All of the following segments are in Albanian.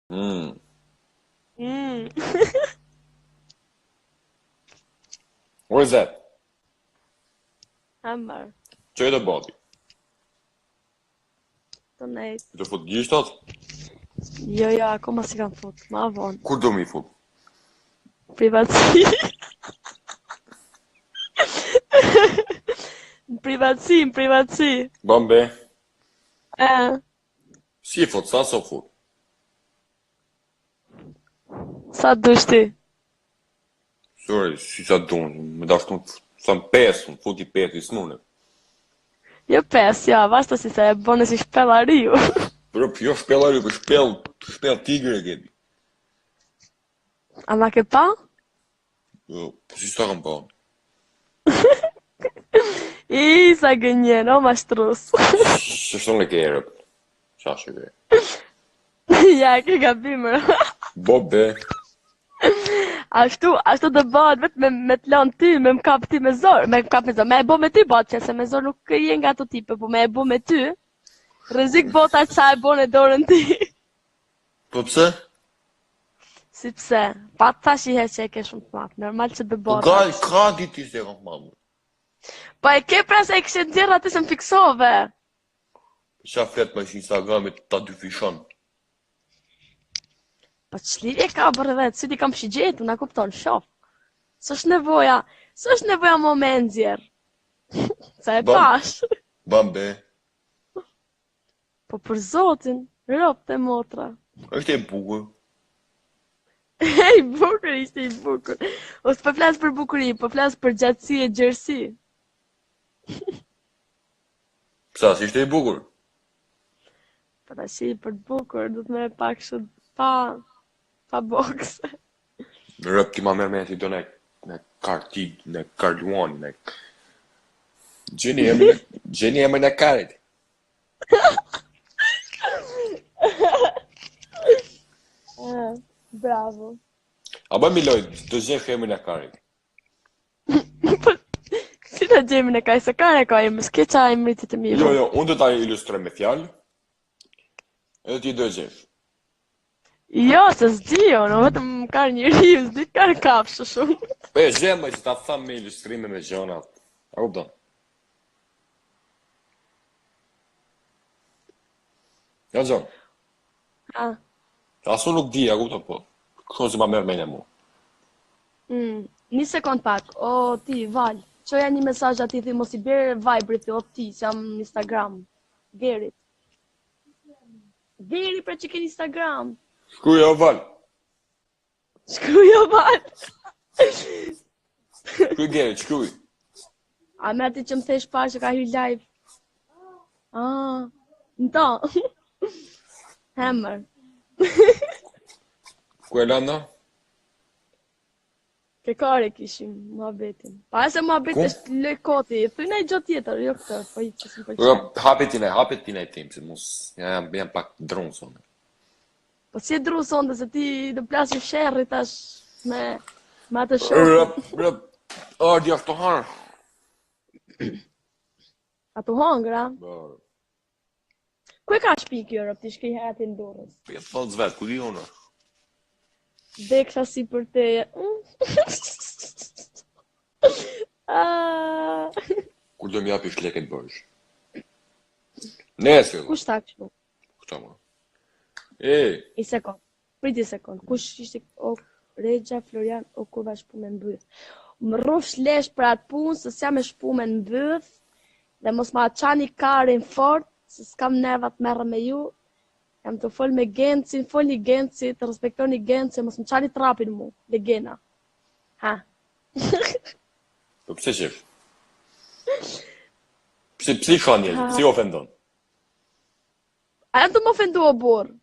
Mm. Mm. What is that? Hammer. Që e të bati? Donate. Të fut gjishtat? Jo, akoma si kam fut. Ma vonë. Kur do mi fut? Privatësi. Në privatësi. Bambe, E, si e fut, sa fut? sa dush ti? Sorry, si sa dunë, me dashtu sa më pesë, më fut i pesë i smune. Jo pes, ja, basta si se e bone si shpellariu. Pero jo shpellari, për shpell tigre e kemi. A ma ke pa? Jo, po si sa kam pa. I, sa gënjen, o mashtrus. Se shton e ke erët. Qa që ke? Ja, ke gabimër. Bobe, Ashtu të bëhet vetë me të lanë ty, me më kap ty me zor, me e bo me ty bëhet që se me zor nuk je nga ato tipe, po me e bo me ty, rrezik bota që sa e bo në dorën ti. po pse? Si pse? Pa të thash i he që e ke shumë të matë, normal që të Po bëhet. ka ditë se kam mamë. Pa e ke pra se e kështë nxjerrë aty se më fiksove. Qa flet me Instagramit ta dy fishon. Pa ç'lidhje ka bërë vetë, si ti kam shigjetu, na kupton, shoh. S'është nevoja mo me nxjerr. Sa e Bam, pash. bambe, Po për zotin, ropë të motra. është e bukur. I bukur, ishte i bukur. O s'po flas për bukuri, po flas për gjatësi e gjerësi. Psa, si ishte i bukur? Po tash për të bukur, du të me pak kështu pa bokse. Në rëp ti ma merë me si do në kartid, në karluan, në... Gjeni e më në karit. Bravo. A bë Miloj, të gjenë e më në karit. Si të gjemi në kaj se kare ka imë, s'ke qa imritit të mirë. Jo, unë do ta ilustroj me fjalë, edhe ti do e gjesh. Jo, se s'dio, në vetëm kar njëri, s'di kar kafshë shumë. E gjemë që ta thamë me ilustrime me gjonat. A kupton? Ja, gjon. Ha, Asu nuk di, a kupton po. Kështu që ma merë mejnë e mu. një sekund pak, o ti, Val, qoja një mesazh ati thi mos i bjerë Vibrit, o ti, që jam në Instagram. Gerit. Geri pra që ke në Instagram. Shkruaj o val. Shkrujo Val. Shkruaj gjerë, shkruaj. A me ati që më thesh parë që ka hy live. Ah, në ta. Hammer. Ku e landa? Ke kare kishim, muhabetin. Pa e se muhabet Ku? është lëkoti, thuj në i gjatë tjetër, jo këtë, po i që s'm pëlqen. Hapet tina i tim, se mos jam pak dronë sonë. Po si e dru sonde se ti do plasin sherri tash me atë shoku. Rëp, ardi ashtë të harë. Ato hangra. Ku e ka shpi kjo rëp, ti shkri hati në dorës? Pjetë falë zvetë, ku di unë? Deksha si për teje. Kur do m'japi shleket bërsh. Nesër, Kush ta kështu? këta ma. E, I sekund. Priti sekund. Kush ishte o Regja, Florian, o kur va shpu me mbyth. Më rruf shlesh për atë punë, se s'jam me shpu me mbyth, dhe mos ma qani karin fort, se s'kam nervat merre me ju. Jam të fol me Gencin, foli Genci, të respektoni Genci, mos më qani trapin mu, legena. Ha. po pse qef? Pse i shon njerëzit, pse i ofendon? A janë të më ofendu o burë?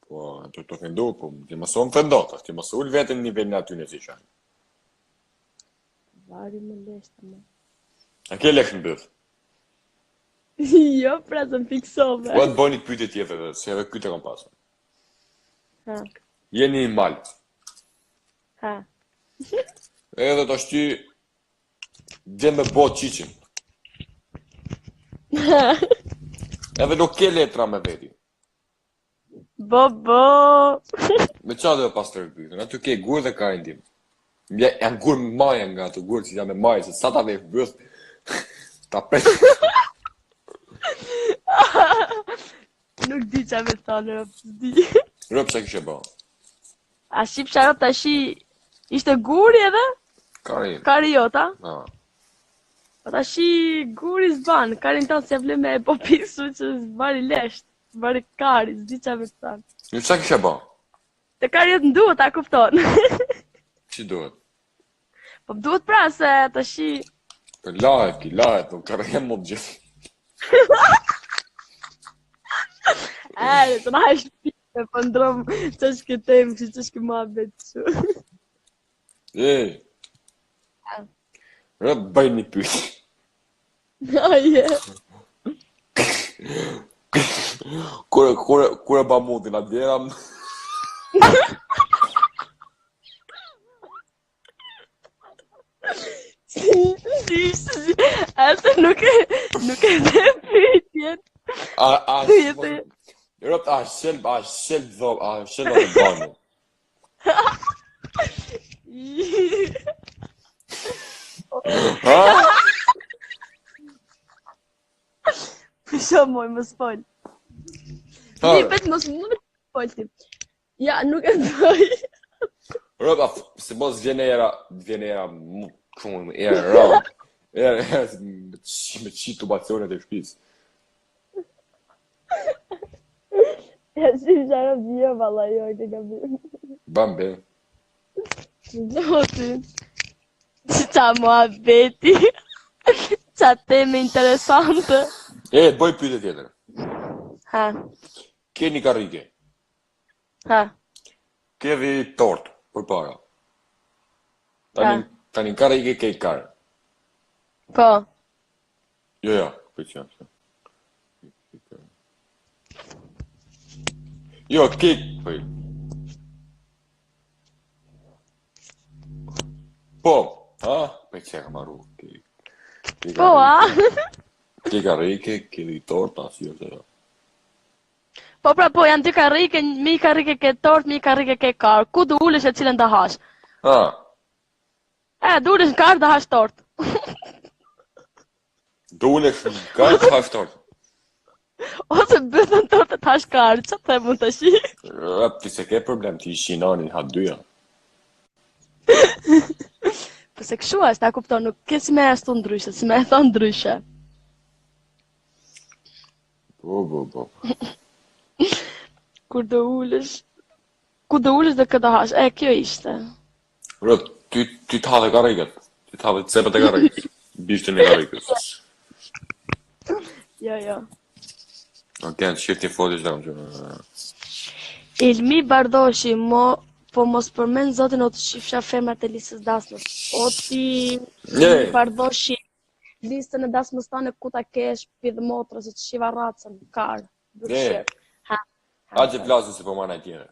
Po, të ofendu, po, ti mos u ofendon, ti mos ul vetën në nivelin aty në si shanë. Vari më leshtë më. A ke lesh në bëth? Jo, pra të më fiksove. Po, të bëni pyetje tjetër, se edhe pyetje kam pasur. Ha, Jeni në mal, ha. edhe të ashty dhe me bo qiqin. Edhe nuk ke letra me veti. Bo. Me qa dhe pas të rëpytën, aty ke gurë dhe karin tim. Janë gurë me maja nga ato gurë që janë me maja, se sa ta dhe bëth, ta pres. Nuk di qa me thonë, rëp, s'di. Rëp që kishe ba? A shqip sharop tash ishte guri edhe? Karin. Kari jota? Ah. Po tash guri s'ban, karin tonë se vle me po pisu që s'bari lesht, s'bari kari, s'di qa me thonë. Një që kishe ba? Te kari jetë nduhet, a kupton? Që duhet? Po duhet pra se tash Për lahet, nuk kërë jem më të gjithë. të na është pite, po ndrom që është këtem, që është këma betë që. Rëp bëj një pytë. Aje. Kure ba mundin, a djeram? Si, atë nuk e dhe pyetjen. Rëp, a shel dhe banë. Ha? Pisho moj, më s'pojnë. Një vetë mos më të pojti. Ja, nuk e doj. Rëp, se mos vjen era, shumë era rëp. Era me qitë tubacionet e shpis. Ja, shqip sharop dhjo, valla, jo, ke gabim. Bambe. Zotin. Qa mua beti. Qa teme interesante. Bëj pyetje tjetër. Ha, Ke një karrike. ha, Ke dhe tort, për para. ha. Tani karrike ke karë. Po, Jo, për që janë. Jo, ke, pëj. Po, ha? Për që ka maru. po, a? Ke karrike, ke dhe tort, asë jo të. Po pra po, janë dy karrike, mi karrike ke tort, mi karrike ke kar. Ku du ulesh e cilën të hash? Ha, Du ulesh në kar të hash tort. do ulesh në karë të hash tort. Ose bëthën tort të hash kar, që të mund të shi? Rëp, ti se ke problem, ti shinani ha dyja. Po se këshu është, ta kupton, nuk ke si me ashtu ndryshe, si me e thonë ndryshe. Po. Kur do ulesh dhe këtë hash, kjo ishte. Rëp, ty të hadhe karriket. Ty të hadhe cepet e karrikës. Bishtin e karrikës. Jo. Ok, në shqip një fotis dhe më që... Ilmi Bardoshi, po mos përmen zotin o të shifsha femrat e listës dasmës. O ti Ilmi Bardoshi, listën e dasmës tane ku ta kesh pidhë motrës, që shiva racën, karë, bërshirë. A që plasin se po marrë e tjere.